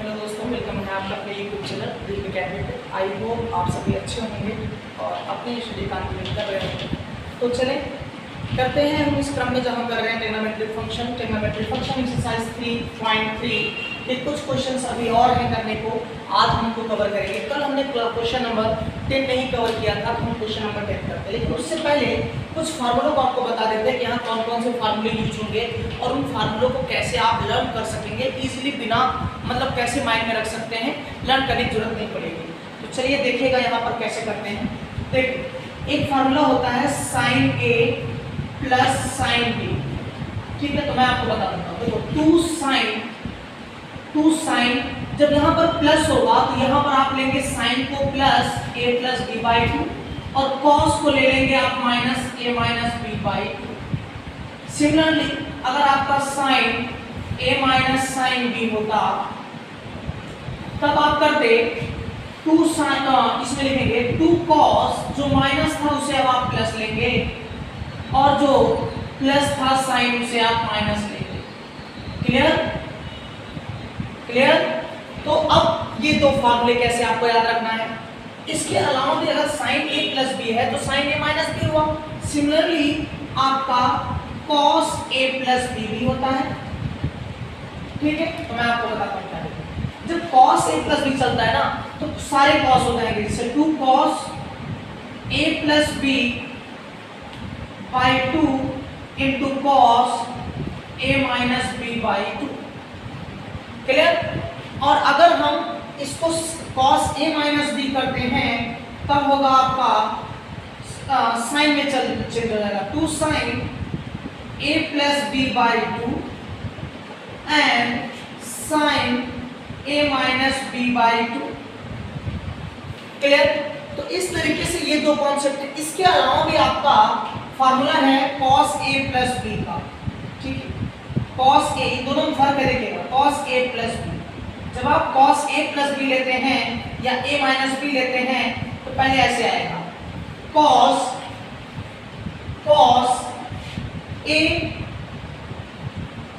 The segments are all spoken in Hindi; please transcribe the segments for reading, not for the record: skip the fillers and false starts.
हेलो दोस्तों, वेलकम है आपका अपने यूट्यूब चैनल दिल अकेडमी पे। आई होप आप सभी अच्छे होंगे और अपने स्टडी कंटिन्यू कर रहे होंगे। तो चलें करते हैं हम इस क्रम में जहाँ कर रहे हैं ट्रिग्नोमेट्रिक फंक्शन एक्सरसाइज 3.3 के कुछ क्वेश्चंस अभी और हैं करने को। आज हम उनको कवर करेंगे। कल हमने क्वेश्चन नंबर 10 नहीं कवर किया था, तो हम क्वेश्चन नंबर 10 करते हैं। लेकिन उससे पहले कुछ फार्मूलों को आपको बता देते हैं कि यहाँ कौन कौन से फार्मूले यूज होंगे और उन फार्मूलों को कैसे आप लर्न कर सकेंगे इजीली, बिना मतलब कैसे माइंड में रख सकते हैं, लर्न करने की जरूरत नहीं पड़ेगी। तो चलिए देखिएगा यहाँ पर कैसे करते हैं। देखिए एक फार्मूला होता है साइन ए प्लस साइन बी, ठीक है। तो मैं आपको बता देता हूँ। देखो टू साइन जब यहाँ पर प्लस होगा तो यहाँ पर आप लेंगे साइन को plus A plus B by 2 और कॉस को ले लेंगे आप minus A minus B by 2। Similarly अगर आपका sine A minus sine B होता तब आप करते टू साइन, इसमें लिखेंगे टू कॉस, जो माइनस था उसे अब आप प्लस लेंगे और जो प्लस था साइन उसे आप माइनस लेंगे। क्लियर? तो अब ये दो फार्मूले कैसे आपको याद रखना है। इसके अलावा भी अगर साइन ए प्लस बी है तो साइन ए माइनस बी हुआ। सिमिलरली आपका कॉस ए प्लस बी भी होता है, ठीक है। तो मैं आपको बताता हूँ क्या है। जब कॉस ए प्लस बी चलता है ना तो सारे कॉस हो जाएंगे, जैसे 2 cos A plus B by 2 into cos A minus B by 2। Clear? और अगर हम इसको cos a माइनस बी करते हैं तब होगा आपका साइन में चेंज हो जाएगा 2 sine a plus B by 2 and sine a minus B by 2। Clear? तो इस तरीके से ये दो कॉन्सेप्ट है। इसके अलावा भी आपका फार्मूला है cos a प्लस बी का, ठीक है। cos a, दोनों में फर्क है, देखिएगा cos a प्लस बी। जब आप cos a प्लस बी लेते हैं या a माइनस बी लेते हैं तो पहले ऐसे आएगा cos a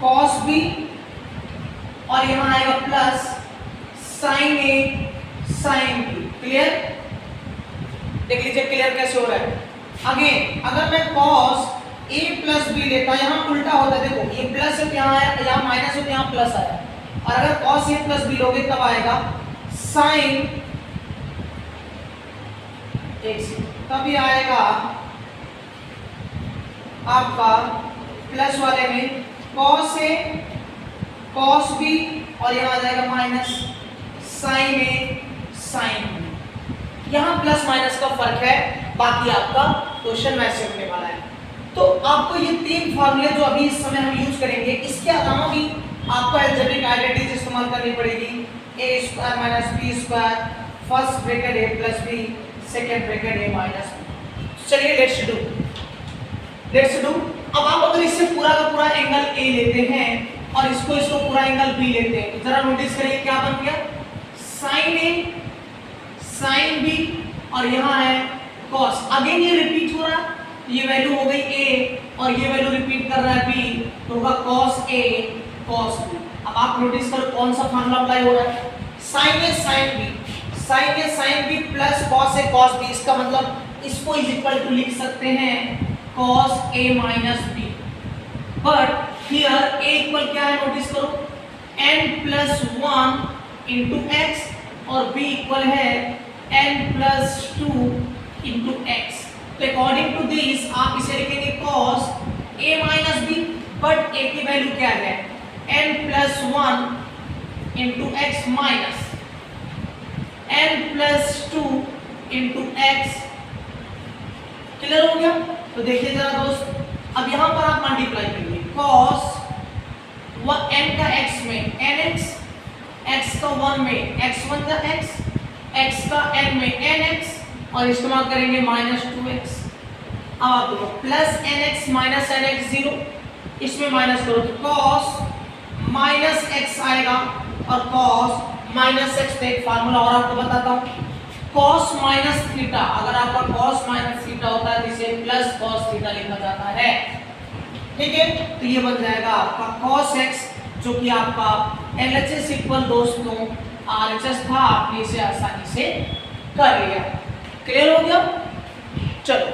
cos b और यहां आएगा plus sin a sin b। Clear? देख लीजिए क्लियर कैसे हो रहा है। अगेन अगर मैं cos a प्लस बी लेता, यहाँ उल्टा होता है। देखो ये प्लस है, यहाँ आया, यहाँ माइनस है तो यहाँ प्लस आया। और अगर cos a प्लस बी लोगे तब आएगा sin, तभी आएगा आपका प्लस वाले में cos a cos b और यहाँ आ जाएगा minus sin a sin b। यहाँ प्लस माइनस का फर्क है, बाकी आपका क्वेश्चन वैसे होने वाला है। तो आपको ये तीन फार्मूले जो अभी इस समय हम यूज करेंगे, इसके अलावा भी आपको अलजेब्रिक आइडेंटिटीज इस्तेमाल करनी पड़ेगी। a square minus b square, first bracket a plus b, second bracket a minus b। चलिए लेट्स डू। अब आप अगर इससे पूरा का पूरा एंगल a लेते हैं और इसको पूरा एंगल b लेते हैं तो जरा नोटिस करिए क्या बन गया, sin a sin b और यहाँ है cos। अगेन ये रिपीट हो रहा है, ये वैल्यू हो गई a और ये वैल्यू रिपीट कर रहा है b, तो होगा cos a cos b। अब आप नोटिस करो कौन सा फार्मूला अप्लाई हो रहा है, sin a sin b plus cos a cos b। इसका मतलब इसको इज इक्वल टू लिख सकते हैं cos a minus b। But here a equal क्या है, नोटिस करो n प्लस 1 इंटू x और b इक्वल है n प्लस 2 इंटू x। तो अकॉर्डिंग टू दिस आप इसे लिखेंगे cos a minus b, but a की वैल्यू क्या है n plus 1 into x minus n plus 2 into x. Clear हो गया? तो देखिए जरा दोस्त, अब यहाँ पर आप मल्टीप्लाई करिए cos n का x में nx, x का 1 में x1 का x का n में nx और इस्तेमाल करेंगे माइनस 2x। अब आप देखो प्लस nx माइनस nx 0, इसमें माइनस करो तो cos माइनस x आएगा और cos माइनस x। एक फार्मूला और आपको बताता हूँ, cos माइनस थीटा, अगर आपका cos माइनस थीटा होता है तो इसे प्लस cos थीटा लिखा जाता है, ठीक है। तो ये बन जाएगा आपका cos x जो कि आपका LHS इक्वल दोस्तों RHS था, आपने इसे आसानी से कर लिया। क्लियर हो गया? चलो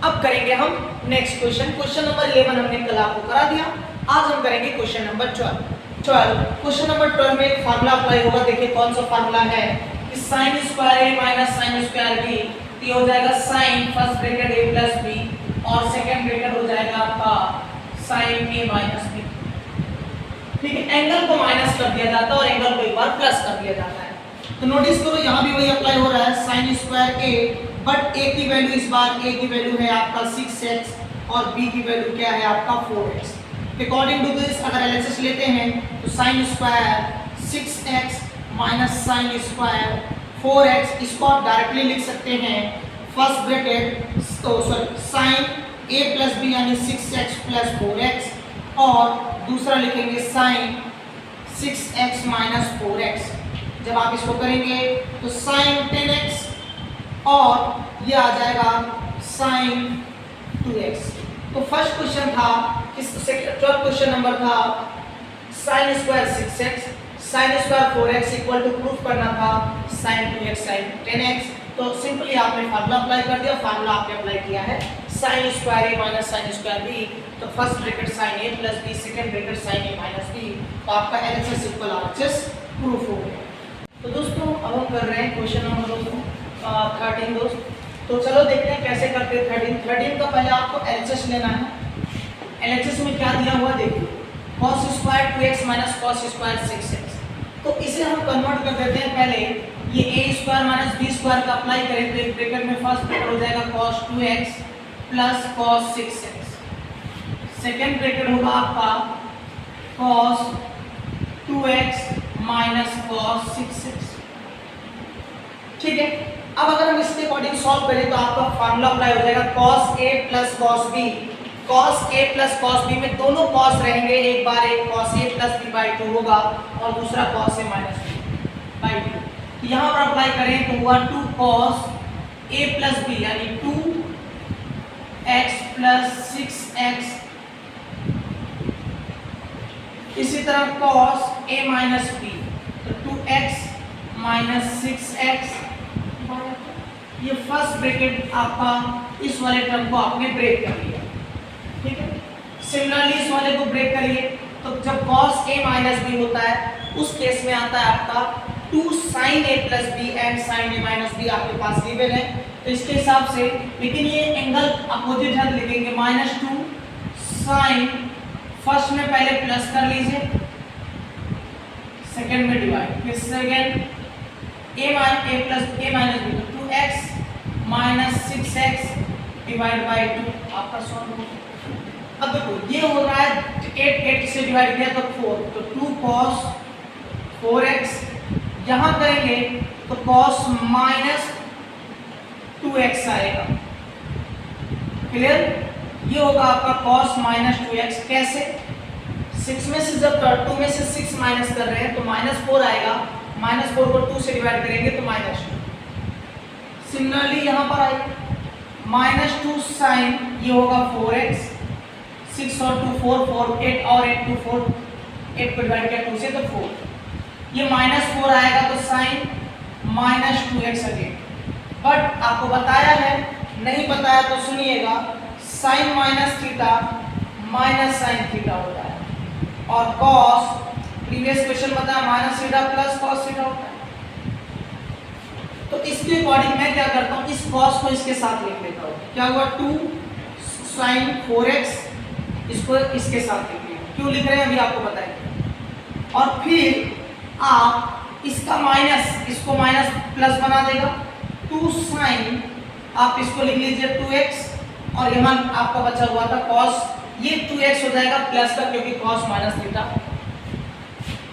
अब करेंगे हम नेक्स्ट क्वेश्चन। क्वेश्चन नंबर 11 हमने कल आपको करा दिया, आज हम करेंगे क्वेश्चन नंबर 12। क्वेश्चन नंबर 12 में एक फार्मूला अप्लाई होगा। देखिए कौन सा फार्मूला है कि sin square a minus sin square b, ये हो जाएगा sin first bracket a plus b और सेकंड ब्रैकेट हो जाएगा आपका sin a माइनस b। ठीक है, एंगल को माइनस कर दिया जाता है और एंगल को एक बार प्लस कर दिया जाता है। तो नोटिस करो यहाँ भी वही अप्लाई हो रहा है, sin square a, but a की वैल्यू इस बार a की वैल्यू है आपका 6x और b की वैल्यू क्या है आपका 4x। अकॉर्डिंग टू दिस अगर एलएचएस लेते हैं तो sin square 6x minus sin square 4x, इसको आप डायरेक्टली लिख सकते हैं first bracket sin a plus b यानी 6x प्लस 4x और दूसरा लिखेंगे sin 6x माइनस 4x। जब आप इसको करेंगे तो sin 10x और ये आ जाएगा sin 2x। तो फर्स्ट क्वेश्चन था, ट्वेल्थ क्वेश्चन नंबर था sin square 6x sin square 4x equal to proof करना था sin 2x sin 10x। तो सिंपली आपने फार्मूला अप्लाई कर दिया, फार्मूला आपने अप्लाई किया है sin square a minus sin square b, तो first bracket sin a plus b, second bracket sin a minus b, तो आपका LHS इक्वल RHS प्रूफ हो गया। तो दोस्तों अब हम कर रहे हैं क्वेश्चन नंबर 13 दोस्त। तो चलो देखते हैं कैसे करते हैं 13 का पहले आपको LHS लेना है। LHS में क्या दिया हुआ देखिए, cos square 2x minus cos square 6x। तो इसे हम कन्वर्ट कर देते हैं। पहले ये a square minus b square का अप्लाई करें तो एक ब्रैकेट में फर्स्ट ब्रैकेट हो जाएगा cos 2x plus cos 6x, second bracket होगा आपका cos 2x minus cos 6x। ठीक है, अब अगर हम इसके अकॉर्डिंग सॉल्व करें तो आपका फार्मूला अप्लाई हो जाएगा cos a plus cos b। cos a plus cos b में दोनों cos रहेंगे, एक बार एक cos a plus b by 2 होगा और दूसरा cos a minus b by 2। यहाँ पर अप्लाई करें तो हुआ 2 cos a प्लस b यानी 2x प्लस 6x, इसी तरह cos a माइनस b तो 2x माइनस 6x। ये फर्स्ट ब्रैकेट आपका इस वाले टर्म को आपने ब्रेक कर लिया। ठीक है, सिमिलरली इस वाले को ब्रेक करिए तो जब cos a माइनस b होता है उस केस में आता है आपका 2 sin a plus b and sin a minus b आपके पास गिवन है। तो इसके हिसाब से, लेकिन ये एंगल अपोजिट है, लिखेंगे -2 sin, फर्स्ट में पहले प्लस कर लीजिए, सेकंड में डिवाइड, फिर second a plus a minus b तो 2x minus 6x divide by 2 आपका सॉल्व हो गया। अब देखो ये हो रहा है 8 से डिवाइड किया तो 4, तो 2 cos 4x, यहाँ करेंगे तो cos माइनस 2x आएगा। क्लियर? ये होगा आपका cos माइनस 2x। कैसे? 6 में से जब 2 में से 6 माइनस कर रहे हैं तो -4 आएगा, -4 को 2 से डिवाइड करेंगे तो -2। सिमिलरली यहाँ पर आएगा -2 sin, ये होगा 4x, 6 और 2 4 8 और 8 2 4, 8 को डिवाइड किया 2 से तो 4, ये -4 आएगा तो sin -2x अगेन। बट आपको बताया है, नहीं बताया तो सुनिएगा, sin minus theta minus sine theta होता है और cos प्रीवियस क्वेश्चन बताया minus theta plus cos theta होता है। तो इसके अकॉर्डिंग मैं क्या करता हूँ, इस cos को इसके साथ लिख लेता हूँ। क्या हुआ 2 sin 4x, इसको इसके साथ लिख लिया। क्यों लिख रहे हैं अभी आपको बताएंगे। और फिर आप इसका माइनस, इसको माइनस प्लस बना देगा, 2 sin, आप इसको लिख लीजिए 2x और यहाँ आपका बचा हुआ था cos, ये 2x हो जाएगा प्लस का, क्योंकि cos minus theta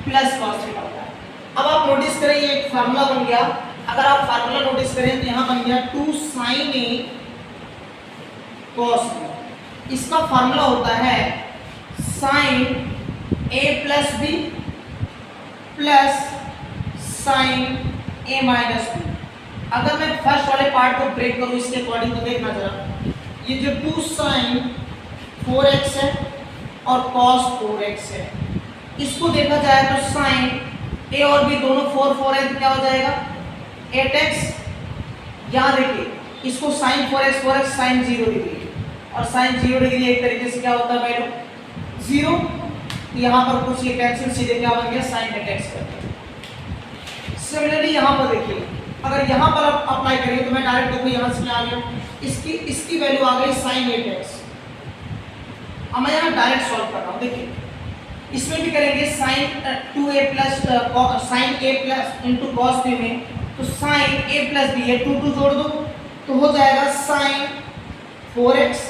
plus cos theta होता है। अब आप नोटिस करें ये एक फार्मूला बन गया। अगर आप फार्मूला नोटिस करें तो यहाँ बन गया 2 sin a cos b। इसका फार्मूला होता है sin a plus b plus sin a minus b। अगर मैं फर्स्ट वाले पार्ट को ब्रेक करूँ इसके अकॉर्डिंग तो देखना जरा, ये जो 2 sin 4x है और cos 4x है, इसको देखा जाए तो साइन ए और बी दोनों 4 4 है तो क्या हो जाएगा 8x। यहाँ देखिए इसको साइन 4x साइन 0 डिग्री और साइन 0 डिग्री एक तरीके से क्या होता है वैल्यू 0। यहाँ पर कुछ ये कैंसिल सीधे क्या बन गया साइन 8x कर दिया। सिमिलरली यहाँ पर देखिए अगर यहाँ पर आप अप्लाई करेंगे तो मैं डायरेक्ट देखो यहाँ से क्या आ गया इसकी वैल्यू आ गई साइन 8x। अब मैं यहाँ डायरेक्ट सॉल्व कर रहा हूँ। देखिए इसमें भी करेंगे sine 2a plus sine a plus into cos b में तो साइन a प्लस b है 2 2 जोड़ दो तो हो जाएगा साइन 4x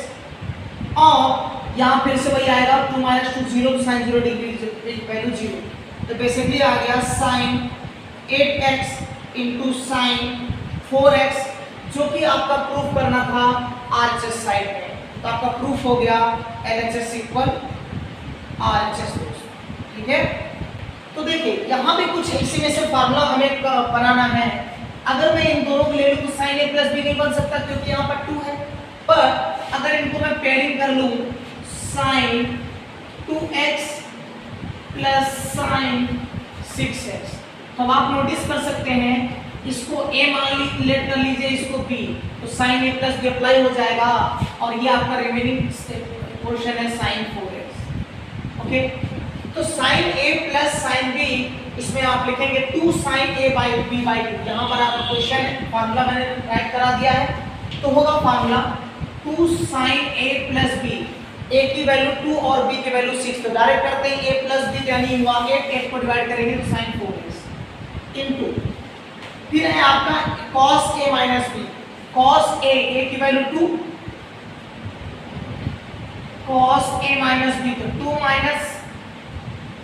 और यहाँ फिर से वही आएगा 2 माइनस 2 0 तो साइन 0 डिग्री वैल्यू 0 तो बेसिकली आ गया sign 8x into sine 4x जो कि आपका प्रूफ करना था RHS साइड में। तो आपका प्रूफ हो गया LHS इक्वल RHS। ठीक है तो देखिए यहाँ पे कुछ इसी में से फार्मूला हमें बनाना है। अगर मैं इन दोनों को ले लूँ तो साइन a प्लस बी नहीं बन सकता क्योंकि यहाँ पर 2 है। पर अगर इनको मैं पेयरिंग कर लूँ sign 2x plus sign 6x तो आप नोटिस कर सकते हैं इसको a मान लेट कर लीजिए इसको b तो sine a plus B apply हो जाएगा और ये आपका रिमेनिंग पोर्शन है साइन 4x। ओके तो sine a plus sine b इसमें आप लिखेंगे 2 sine a by b by 2। यहाँ पर आपका क्वेश्चन फार्मूला मैंने राइट करा दिया है तो होगा formula 2 sine a plus b a की वैल्यू 2 और b की वैल्यू 6 तो डायरेक्ट करते हैं a प्लस b यानी 8 को डिवाइड करेंगे तो साइन 4x इनटू फिर है आपका cos a minus b cos a की value 2 cos a minus b तो 2 माइनस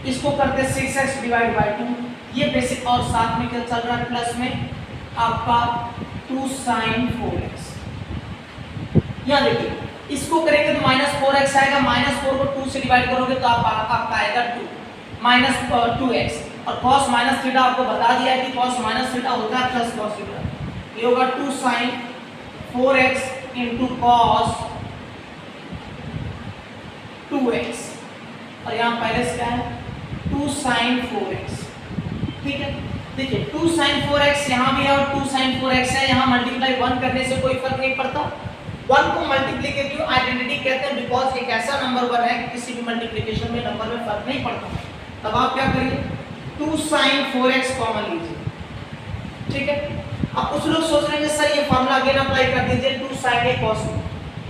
इसको करते 6x डिवाइड बाय 2 ये बेसिक और साथ में क्या चल रहा है प्लस में आपका 2 sin 4x। यहाँ देखिए इसको करेंगे तो माइनस 4x आएगा माइनस 4 को 2 से डिवाइड करोगे तो आपका आएगा 2 माइनस 2x और cos माइनस थीटा आपको बता दिया है कि cos माइनस थीटा होता है प्लस cos थीटा। ये होगा 2 sin 4x into cos 2x और यहाँ पहले से क्या है 2 sin 4x। ठीक है देखिए 2 sin 4x यहाँ भी है और 2 sin 4x है। यहाँ मल्टीप्लाई 1 करने से कोई फर्क नहीं पड़ता। 1 को मल्टीप्लिकेटिव आइडेंटिटी कहते हैं बिकॉज एक ऐसा नंबर वन है कि किसी भी मल्टीप्लिकेशन में नंबर में फर्क नहीं पड़ता। तब आप क्या करिए 2 sin 4x कॉमन लीजिए। ठीक है अब कुछ लोग सोच रहे हैं सर ये फार्मूला अगेन अप्लाई कर दीजिए 2 sin a cos b।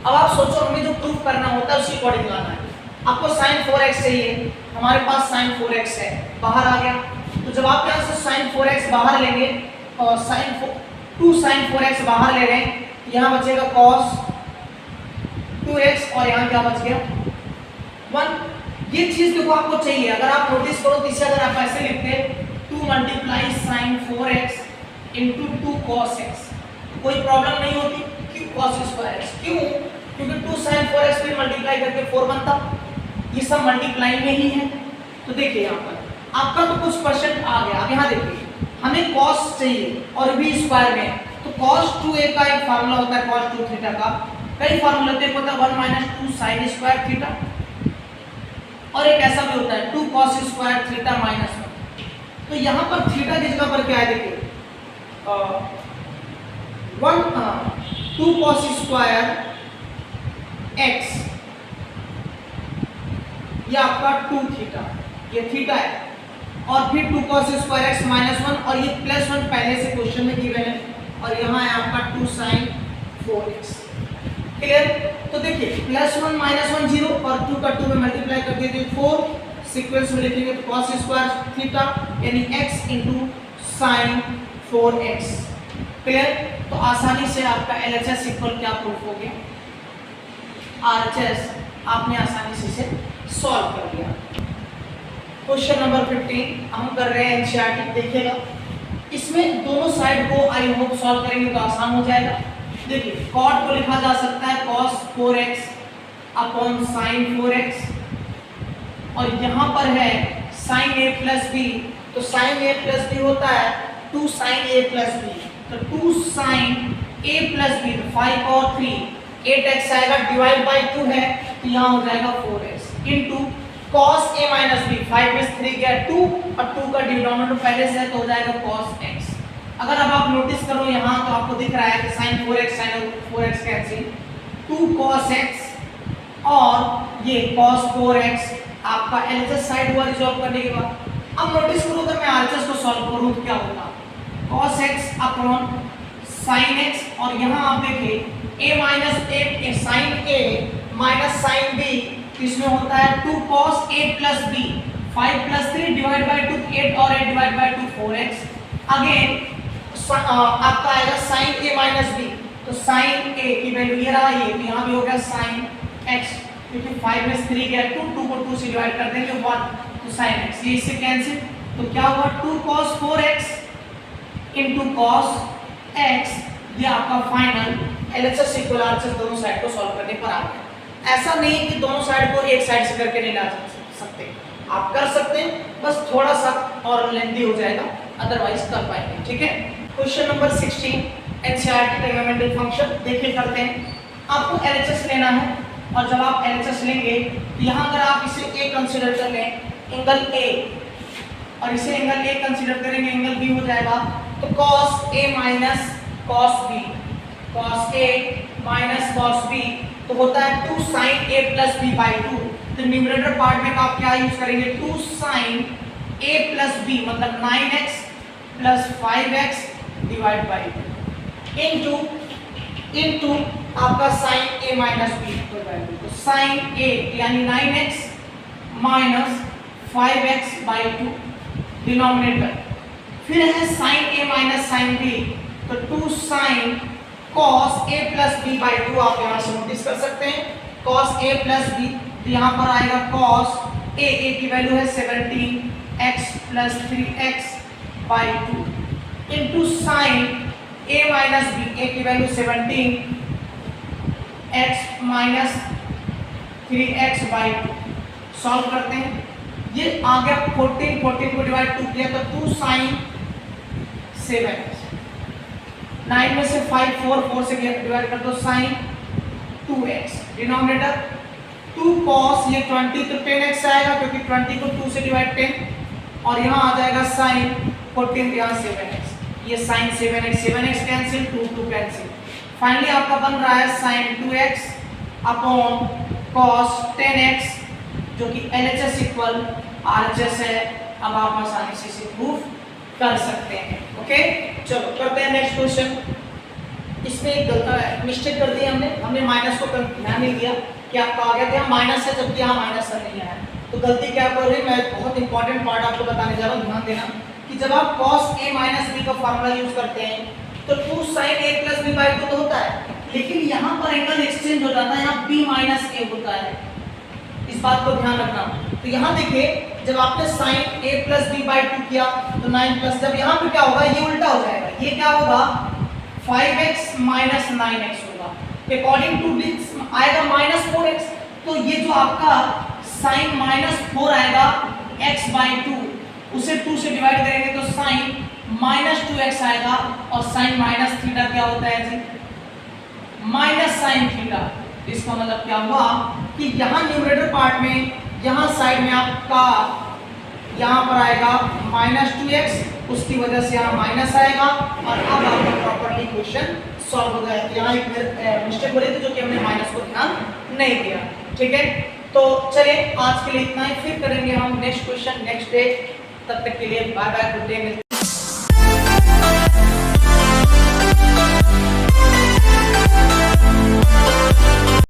अब आप सोचो हमें जो प्रूफ करना होता है उसी अकॉर्डिंग लाना है। आपको sin 4x चाहिए हमारे पास sin 4x है बाहर आ गया तो जब आप यहाँ से sin 4x बाहर लेंगे और 2 sin 4x बाहर ले रहे हैं यहाँ बचेगा cos 2x और यहाँ क्या बच गया 1। ये चीज देखो आपको चाहिए। अगर आप नोटिस करो तो इसे अगर आप ऐसे लिखते 2 multiply sin 4x into 2 cos x कोई प्रॉब्लम नहीं होती। क्यों cos स्क्वायर x क्यों क्योंकि 2 sin 4x फिर मल्टीप्लाई करके 4 बनता। ये सब मल्टीप्लाई में ही है। तो देखिए यहाँ पर आपका तो कुछ परसेंट आ गया। अब यहाँ देखिए हमें cos चाहिए और भी स्क्वायर में तो cos 2a का एक फार्मूला होता है cos 2 थीटा का। कई फार्मूला होता है 1 माइनस 2 sin स्क्वायर थीटा और एक ऐसा भी होता है 2 cos स्क्वायर थीटा माइनस 1। तो यहाँ पर थीटा की जगह पर क्या है देखिए 2 cos स्क्वायर x ये आपका 2 थीटा ये थीटा है और फिर 2 cos स्क्वायर x माइनस 1 और ये प्लस 1 पहले से क्वेश्चन में गिवन है और यहाँ है आपका 2 sin 4x। क्लियर। तो देखिए प्लस 1 माइनस 1 0 और 2 का 2 में मल्टीप्लाई कर दिए तो 4 सीक्वेंस में लिखेंगे तो cos स्क्वायर थीटा यानी x into sine 4x। Clear. तो आसानी से आपका LHS इक्वल क्या प्रूफ हो गया RHS आपने आसानी से इसे सॉल्व कर दिया। क्वेश्चन नंबर 15 हम कर रहे हैं NCERT देखिएगा। इसमें दोनों साइड को आई होप सॉल्व करेंगे तो आसान हो जाएगा। देखिए cot को लिखा जा सकता है cos 4x upon sin 4x और यहाँ पर है sin a प्लस b तो sin a प्लस b होता है 2 sin a प्लस b तो 2 sin a प्लस b 5 और 3 8x आएगा डिवाइड बाय 2 है तो यहाँ हो जाएगा 4x into cos a minus b, 5 में 3 गया 2 और 2 का डिनोमिनेटर पहले से है तो हो जाएगा cos x। अगर अब आप नोटिस करो यहाँ तो आपको दिख रहा है कि sin 4x sin 4x cancel, 2 cos x और ये cos 4x आपका एलएचएस साइड हुआ रिजॉल्व करने के बाद। अब नोटिस करो अगर मैं आरएचएस को सॉल्व करूँ तो क्या होगा, cos x upon sin x और यहाँ आप देखिए a minus a sin a minus sin b, इसमें होता है 2 cos a plus b, 5 plus 3 divide by 2 8 और 8 डिवाइड बाय 2 4x। अगेन आपका आएगा sin a माइनस b, तो sin a की वैल्यू ये रहा, ये तो यहाँ भी हो गया sin x, क्योंकि 5 में 3 गया 2, 2 को 2 से डिवाइड कर देंगे 1, तो sin x ये इससे कैंसिल, तो क्या हुआ 2 cos 4x into cos x, ये आपका फाइनल एलएचएस इक्वल आरएचएस दोनों साइड को सॉल्व करने पर आ गया। ऐसा नहीं कि दोनों साइड को एक साइड से करके नहीं ला सकते, आप कर सकते हैं, बस थोड़ा सा और लेंथी हो जाएगा, अदरवाइज कर पाएंगे। ठीक है, question number 16 NCERT trigonometric function देखिए करते हैं। आपको एलएचएस लेना है और जब आप एलएचएस लेंगे यहाँ अगर आप इसे a कंसीडर कर लें, एंगल a, और इसे एंगल a कंसीडर करेंगे, एंगल b हो जाएगा, तो cos a minus cos b, cos a minus cos b तो होता है 2 sin a plus b by 2। तो न्यूमरेटर पार्ट में आप क्या यूज करेंगे, 2 sin a प्लस b मतलब 9x plus 5x divide by 2 into आपका sin a माइनस b, तो sin a यानी 9x minus 5x by 2 denominator, फिर है sin a minus sin b, तो 2 sin cos a plus b by 2 आप यहाँ से नोटिस कर सकते हैं, cos a प्लस b, तो यहाँ पर आएगा cos a की वैल्यू है 17x plus 3x by 2 into sin a minus b, a की value 17x minus 3x by 2, solve करते हैं, ये आ गया 14 को डिवाइड 2 किया तो 2 sin 7x, 9 में से 5 4 से डिवाइड कर दो sin 2x, डिनोमिनेटर 2 cos ये 20 तो 10x आएगा क्योंकि 20 को 2 से डिवाइड 10 और यहाँ आ जाएगा sin 14 यहाँ 7x, ये sin 7x cancel, 2 cancel, finally आपका बन रहा है sin 2x upon cos 10x जो कि LHS इक्वल RHS है। अब आप आसानी से इसे प्रूफ कर सकते हैं। ओके, चलो करते हैं नेक्स्ट क्वेश्चन। इसमें एक मिस्टेक कर दी हमने माइनस को ध्यान नहीं दिया कि आपका आ गया था माइनस है जबकि यहाँ माइनस नहीं आया, तो गलती क्या कर रही है, मैं बहुत इंपॉर्टेंट पार्ट आपको बताने जा रहा हूँ, ध्यान देना कि जब आप cos a माइनस b का फॉर्मूला यूज करते हैं तो 2 sin a plus b by 2 तो होता है, लेकिन यहाँ पर एंगल एक्सचेंज हो जाता है, यहाँ b माइनस a होता है, इस बात को ध्यान रखना। तो यहाँ देखिए जब आपने sin a plus b by 2 किया तो 9 प्लस, जब यहाँ पे क्या होगा ये उल्टा हो जाएगा, ये क्या होगा 5x माइनस 9x होगा, अकॉर्डिंग टू दिस आएगा माइनस 4x, तो ये जो आपका sin माइनस 4 आएगा x बाई 2, उसे 2 से डिवाइड करेंगे तो sin माइनस 2x आएगा, और sin माइनस थीटा क्या होता है जी, माइनस sin थीटा। इसका मतलब क्या हुआ कि यहाँ न्यूमरेटर पार्ट में यहाँ साइड में आपका यहाँ पर आएगा माइनस 2x, उसकी वजह से यहाँ माइनस आएगा, और अब आपका प्रॉपर्ली क्वेश्चन सॉल्व हो जाएगा। यहाँ एक मिस्टेक हो रही थी जो कि हमने माइनस को ध्यान नहीं दिया। ठीक है, तो चलिए आज के लिए इतना ही, फिर करेंगे हम नेक्स्ट क्वेश्चन नेक्स्ट डे। तब तक के लिए बाय बाय, गुड डे।